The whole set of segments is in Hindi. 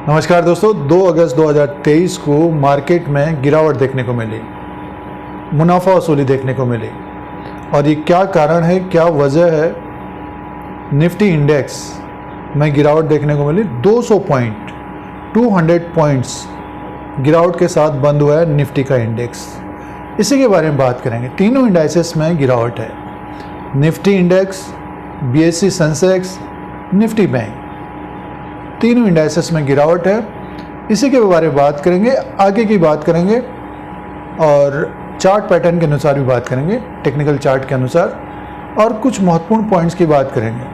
नमस्कार दोस्तों, 2 अगस्त 2023 को मार्केट में गिरावट देखने को मिली, मुनाफा वसूली देखने को मिली। और ये क्या कारण है, क्या वजह है? निफ्टी इंडेक्स में गिरावट देखने को मिली। 200 पॉइंट्स गिरावट के साथ बंद हुआ है निफ्टी का इंडेक्स। इसी के बारे में बात करेंगे। तीनों इंडाइसेस में गिरावट है, Nifty index, BSE Sensex, Nifty bank, तीनों इंडाइसेस में गिरावट है। इसी के बारे में बात करेंगे, आगे की बात करेंगे और चार्ट पैटर्न के अनुसार भी बात करेंगे, टेक्निकल चार्ट के अनुसार, और कुछ महत्वपूर्ण पॉइंट्स की बात करेंगे।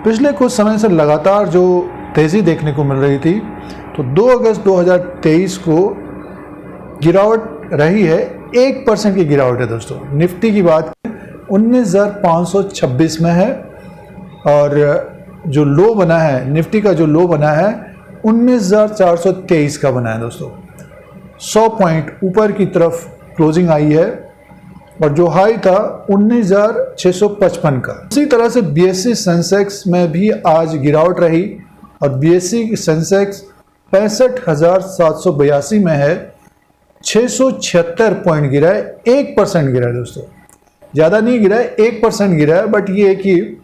पिछले कुछ समय से लगातार जो तेज़ी देखने को मिल रही थी, तो 2 अगस्त 2023 को गिरावट रही है, 1% की गिरावट है दोस्तों। निफ्टी की बात 19,526 में है और जो लो बना है, निफ्टी का जो लो बना है 19,423 का बना है दोस्तों। 100 पॉइंट ऊपर की तरफ क्लोजिंग आई है और जो हाई था 19,655 का। इसी तरह से बीएसई सेंसेक्स में भी आज गिरावट रही और बीएसई सेंसेक्स 65,782 में है, 676 पॉइंट गिरा है, 1% गिरा है दोस्तों। ज़्यादा नहीं गिरा है, 1% गिरा है, बट ये है कि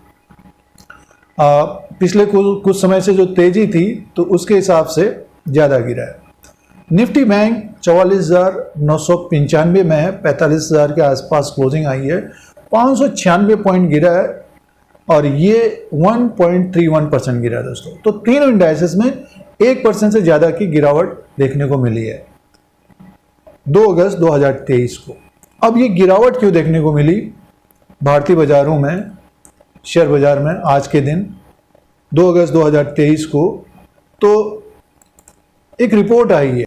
पिछले कुछ समय से जो तेजी थी तो उसके हिसाब से ज़्यादा गिरा है। निफ्टी बैंक 44,995 में है, 45,000 के आसपास क्लोजिंग आई है, 596 पॉइंट गिरा है और ये 1.31% गिरा है दोस्तों। तो तीनों इंडाइसेस में 1% से ज़्यादा की गिरावट देखने को मिली है 2 अगस्त 2023 को। अब ये गिरावट क्यों देखने को मिली भारतीय बाजारों में, शेयर बाजार में आज के दिन 2 अगस्त 2023 को? तो एक रिपोर्ट आई है।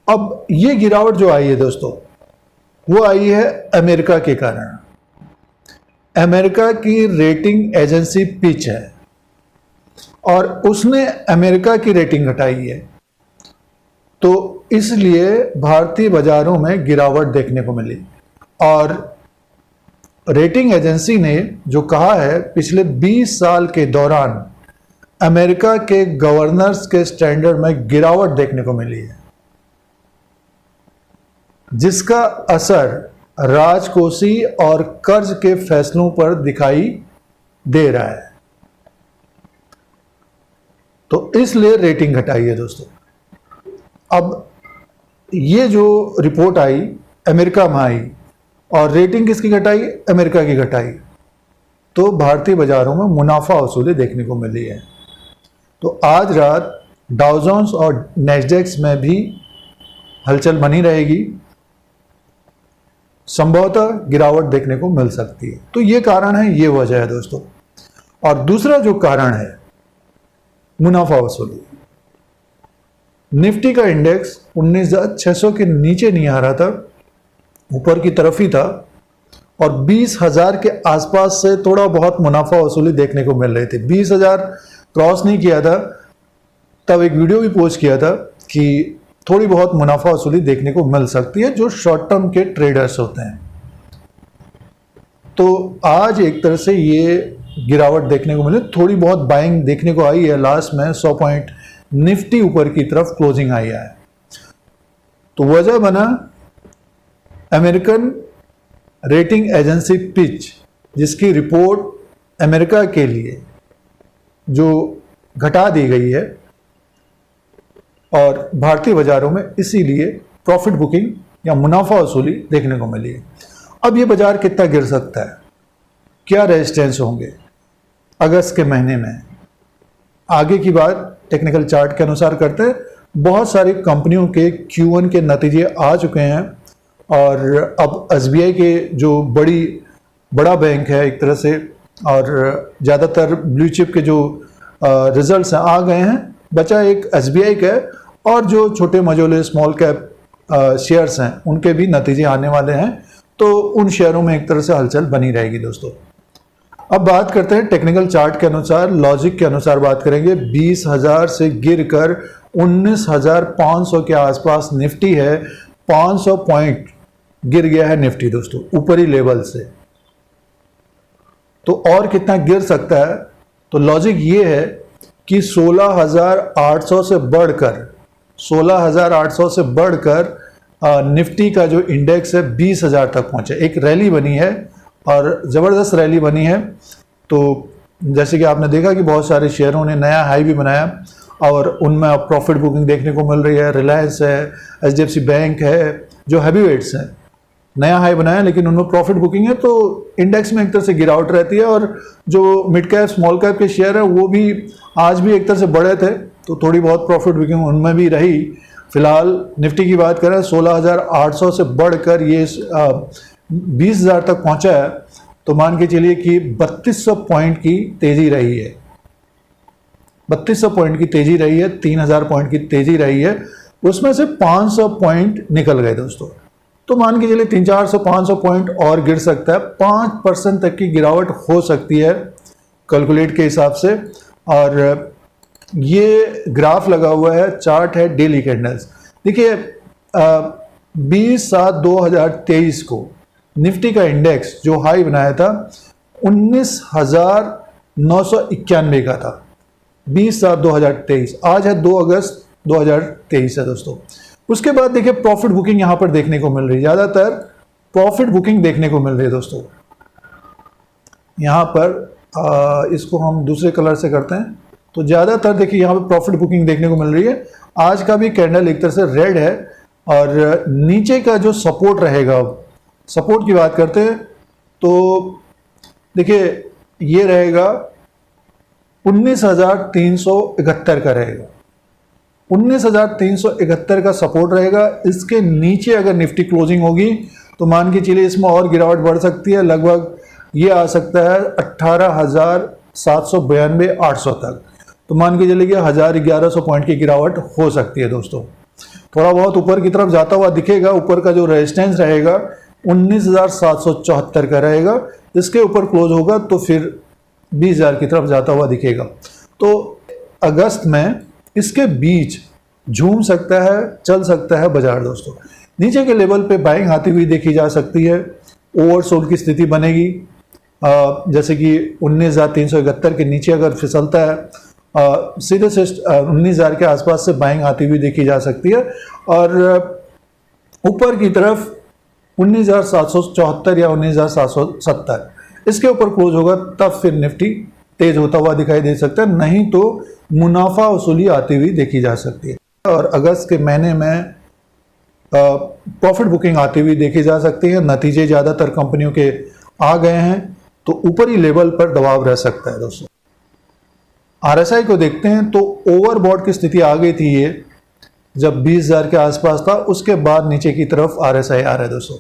अब ये गिरावट जो आई है दोस्तों, वो आई है अमेरिका के कारण। अमेरिका की रेटिंग एजेंसी पिच है और उसने अमेरिका की रेटिंग घटाई है, तो इसलिए भारतीय बाजारों में गिरावट देखने को मिली। और रेटिंग एजेंसी ने जो कहा है, पिछले 20 साल के दौरान अमेरिका के गवर्नर्स के स्टैंडर्ड में गिरावट देखने को मिली है, जिसका असर राजकोषीय और कर्ज के फैसलों पर दिखाई दे रहा है। तो इसलिए रेटिंग घटाई है दोस्तों। अब ये जो रिपोर्ट आई अमेरिका में आई और रेटिंग किसकी घटाई? अमेरिका की घटाई, तो भारतीय बाजारों में मुनाफा वसूली देखने को मिली है। तो आज रात डाउ जोन्स और नैस्डैक्स में भी हलचल बनी रहेगी, संभवतः गिरावट देखने को मिल सकती है। तो ये कारण है, ये वजह है दोस्तों। और दूसरा जो कारण है मुनाफा वसूली, निफ्टी का इंडेक्स 19,600 के नीचे नहीं आ रहा था, ऊपर की तरफ ही था और 20,000 के आसपास से थोड़ा बहुत मुनाफा वसूली देखने को मिल रही थी। 20,000 क्रॉस नहीं किया था, तब एक वीडियो भी पोस्ट किया था कि थोड़ी बहुत मुनाफा वसूली देखने को मिल सकती है जो शॉर्ट टर्म के ट्रेडर्स होते हैं। तो आज एक तरह से ये गिरावट देखने को मिली, थोड़ी बहुत बाइंग देखने को आई है। लास्ट में 100 पॉइंट निफ्टी ऊपर की तरफ क्लोजिंग आई है। तो वजह बना अमेरिकन रेटिंग एजेंसी पिच, जिसकी रिपोर्ट अमेरिका के लिए जो घटा दी गई है और भारतीय बाजारों में इसीलिए प्रॉफिट बुकिंग या मुनाफा वसूली देखने को मिली है। अब ये बाजार कितना गिर सकता है, क्या रेजिस्टेंस होंगे अगस्त के महीने में, आगे की बात टेक्निकल चार्ट के अनुसार करते हैं। बहुत सारी कंपनियों के Q1 के नतीजे आ चुके हैं और अब SBI के जो बड़ा बैंक है एक तरह से, और ज़्यादातर ब्लू चिप के जो रिजल्ट्स आ गए हैं, बचा एक SBI का, और जो छोटे मझोले स्मॉल कैप शेयर्स हैं उनके भी नतीजे आने वाले हैं। तो उन शेयरों में एक तरह से हलचल बनी रहेगी दोस्तों। अब बात करते हैं टेक्निकल चार्ट के अनुसार, लॉजिक के अनुसार बात करेंगे। 20,000 से गिरकर 19,500 के आसपास निफ्टी है, 500 पॉइंट गिर गया है निफ्टी दोस्तों ऊपरी लेवल से। तो और कितना गिर सकता है? तो लॉजिक ये है कि 16,800 से बढ़कर निफ्टी का जो इंडेक्स है 20,000 तक पहुंचे। एक रैली बनी है और ज़बरदस्त रैली बनी है। तो जैसे कि आपने देखा कि बहुत सारे शेयरों ने नया हाई भी बनाया और उनमें अब प्रॉफिट बुकिंग देखने को मिल रही है। रिलायंस है, HDFC बैंक है, जो हैवीवेट्स हैं, नया हाई बनाया लेकिन उनमें प्रॉफिट बुकिंग है, तो इंडेक्स में एक तरह से गिरावट रहती है। और जो मिड कैप स्मॉल कैप के शेयर है वो भी आज भी एक तरह से बढ़े थे, तो थोड़ी बहुत प्रॉफिट बुकिंग उनमें भी रही। फिलहाल निफ्टी की बात करें 16,800 से बढ़कर ये 20,000 तक पहुंचा है, तो मान के चलिए कि 3200 पॉइंट की तेजी रही है। 3200 पॉइंट की तेजी रही है, 3000 पॉइंट की तेजी रही है, उसमें से 500 पॉइंट निकल गए दोस्तों। तो मान के चलिए 300-400-500 पॉइंट और गिर सकता है, 5% तक की गिरावट हो सकती है कैलकुलेट के हिसाब से। और ये ग्राफ लगा हुआ है, चार्ट है डेली कैंडल्स। देखिए 20/7/2023 को निफ्टी का इंडेक्स जो हाई बनाया था 19,991 का था, 20/7/2023। आज है 2 अगस्त 2023 है दोस्तों। उसके बाद देखिए प्रॉफिट बुकिंग यहां पर देखने को मिल रही है, ज़्यादातर प्रॉफिट बुकिंग देखने को मिल रही है दोस्तों। यहां पर इसको हम दूसरे कलर से करते हैं, तो ज़्यादातर देखिए यहाँ पे प्रॉफिट बुकिंग देखने को मिल रही है। आज का भी कैंडल एक तरह से रेड है और नीचे का जो सपोर्ट रहेगा, सपोर्ट की बात करते हैं तो देखिए ये रहेगा 19,371 का रहेगा, 19,371 का सपोर्ट रहेगा। इसके नीचे अगर निफ्टी क्लोजिंग होगी तो मान के चलिए इसमें और गिरावट बढ़ सकती है, लगभग ये आ सकता है 18,792-800 तक। तो मान के चलिए 1,000-1,100 पॉइंट की गिरावट हो सकती है दोस्तों। थोड़ा बहुत ऊपर की तरफ जाता हुआ दिखेगा। ऊपर का जो रेजिस्टेंस रहेगा 19,774 का रहेगा, इसके ऊपर क्लोज होगा तो फिर 20,000 की तरफ जाता हुआ दिखेगा। तो अगस्त में इसके बीच झूम सकता है, चल सकता है बाजार दोस्तों। नीचे के लेवल पे बाइंग आती हुई देखी जा सकती है, ओवरसोल्ड की स्थिति बनेगी। जैसे कि 19,371 के नीचे अगर फिसलता है सीधे से 19,000 के आसपास से बाइंग आती हुई देखी जा सकती है। और ऊपर की तरफ 19,774 या 19,770 इसके ऊपर क्लोज होगा, तब फिर निफ्टी तेज होता हुआ दिखाई दे सकता है, नहीं तो मुनाफा वसूली आती हुई देखी जा सकती है। और अगस्त के महीने में प्रॉफिट बुकिंग आती हुई देखी जा सकती है। नतीजे ज़्यादातर कंपनियों के आ गए हैं, तो ऊपरी लेवल पर दबाव रह सकता है दोस्तों। RSI को देखते हैं तो ओवरबॉट की स्थिति आ गई थी, ये जब 20,000 के आसपास था, उसके बाद नीचे की तरफ RSI आ रहा है दोस्तों।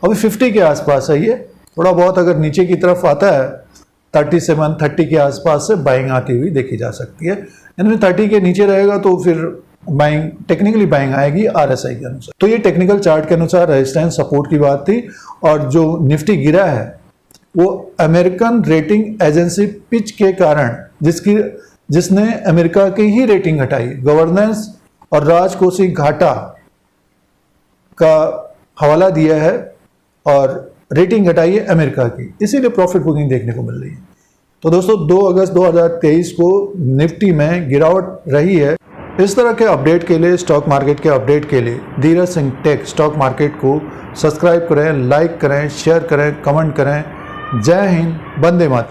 अभी 50 के आसपास है ये, थोड़ा बहुत अगर नीचे की तरफ आता है 37-30 के आसपास से बाइंग आती हुई देखी जा सकती है। यानी 30 के नीचे रहेगा तो फिर बाइंग, टेक्निकली बाइंग आएगी RSI के अनुसार। तो ये टेक्निकल चार्ट के अनुसार रेजिस्टेंस सपोर्ट की बात थी। और जो निफ्टी गिरा है वो अमेरिकन रेटिंग एजेंसी पिच के कारण, जिसने अमेरिका की ही रेटिंग घटाई, गवर्नेंस और राजकोषीय घाटा का हवाला दिया है और रेटिंग घटाई है अमेरिका की, इसीलिए प्रॉफिट बुकिंग देखने को मिल रही है। तो दोस्तों 2 अगस्त 2023 को निफ्टी में गिरावट रही है। इस तरह के अपडेट के लिए, स्टॉक मार्केट के अपडेट के लिए Dheeraj Singh take stock market को सब्सक्राइब करें, लाइक करें, शेयर करें, कमेंट करें। जय हिंद, वंदे मातरम।